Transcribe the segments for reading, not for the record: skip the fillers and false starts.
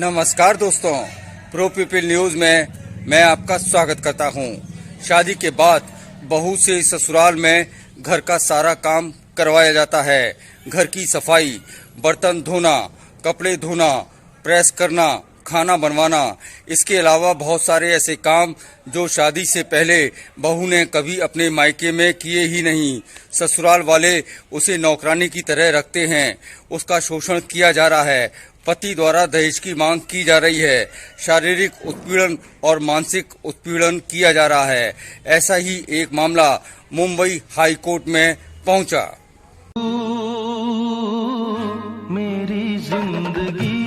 नमस्कार दोस्तों, pro people news में मैं आपका स्वागत करता हूं। शादी के बाद बहू से ससुराल में घर का सारा काम करवाया जाता है। घर की सफाई, बर्तन धोना, कपड़े धोना, प्रेस करना, खाना बनवाना, इसके अलावा बहुत सारे ऐसे काम जो शादी से पहले बहू ने कभी अपने मायके में किए ही नहीं। ससुराल वाले उसे नौकरानी की तरह रखते हैं। उसका शोषण किया जा रहा है। पति द्वारा दहेज की मांग की जा रही है। शारीरिक उत्पीड़न और मानसिक उत्पीड़न किया जा रहा है। ऐसा ही एक मामला मुंबई हाई कोर्ट में पहुंचा। मेरी जिंदगी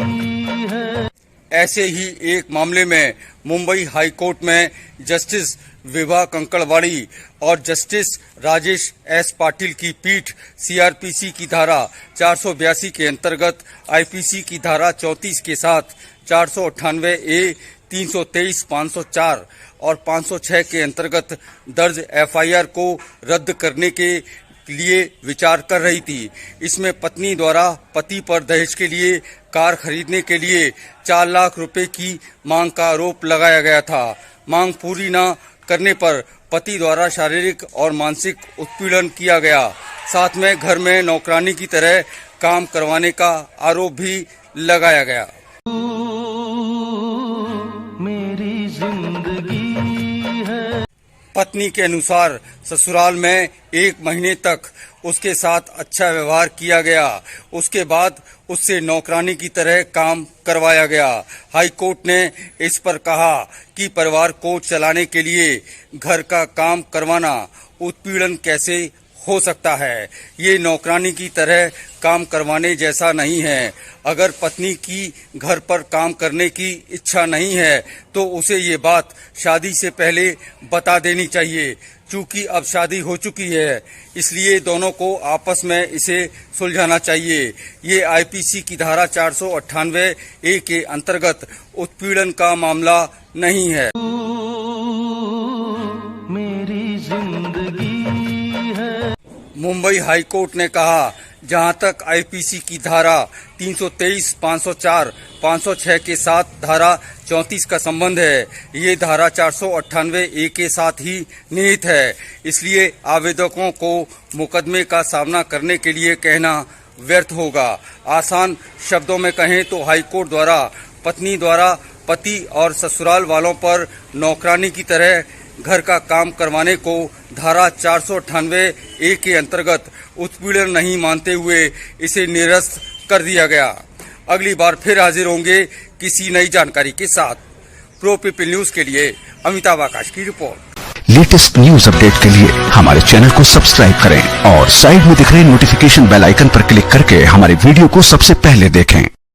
है। ऐसे ही एक मामले में मुंबई हाई कोर्ट में जस्टिस विभा कंकड़वाड़ी और जस्टिस राजेश एस पाटिल की पीठ सीआरपीसी की धारा 482 के अंतर्गत आईपीसी की धारा 34 के साथ 498A, 323, 504 और 506 के अंतर्गत दर्ज एफआईआर को रद्द करने के लिए विचार कर रही थी। इसमें पत्नी द्वारा पति पर दहेज के लिए कार खरीदने के लिए 4 लाख रुपए की मांग का आरोप लगाया गया था। मांग पूरी न करने पर पति द्वारा शारीरिक और मानसिक उत्पीड़न किया गया। साथ में घर में नौकरानी की तरह काम करवाने का आरोप भी लगाया गया। मेरी जिंदगी है। पत्नी के अनुसार ससुराल में 1 महीने तक उसके साथ अच्छा व्यवहार किया गया। उसके बाद उससे नौकरानी की तरह काम करवाया गया। हाई कोर्ट ने इस पर कहा कि परिवार को चलाने के लिए घर का काम करवाना उत्पीड़न कैसे हो सकता है। ये नौकरानी की तरह काम करवाने जैसा नहीं है। अगर पत्नी की घर पर काम करने की इच्छा नहीं है तो उसे ये बात शादी से पहले बता देनी चाहिए। चूंकि अब शादी हो चुकी है, इसलिए दोनों को आपस में इसे सुलझाना चाहिए। ये आईपीसी की धारा 498A के अंतर्गत उत्पीड़न का मामला नहीं है। मेरी जिंदगी है। मुंबई हाई कोर्ट ने कहा, जहां तक आईपीसी की धारा 323, 504, 506 के साथ धारा 34 का संबंध है, ये धारा 498A के साथ ही निहित है। इसलिए आवेदकों को मुकदमे का सामना करने के लिए कहना व्यर्थ होगा। आसान शब्दों में कहें तो हाई कोर्ट द्वारा पत्नी द्वारा पति और ससुराल वालों पर नौकरानी की तरह घर का काम करवाने को धारा 498A के अंतर्गत उत्पीड़न नहीं मानते हुए इसे निरस्त कर दिया गया। अगली बार फिर हाजिर होंगे किसी नई जानकारी के साथ। प्रो पीपल न्यूज के लिए अमिताभ आकाश की रिपोर्ट। लेटेस्ट न्यूज अपडेट के लिए हमारे चैनल को सब्सक्राइब करें और साइड में दिख रहे नोटिफिकेशन बेल आइकन पर क्लिक करके हमारे वीडियो को सबसे पहले देखें।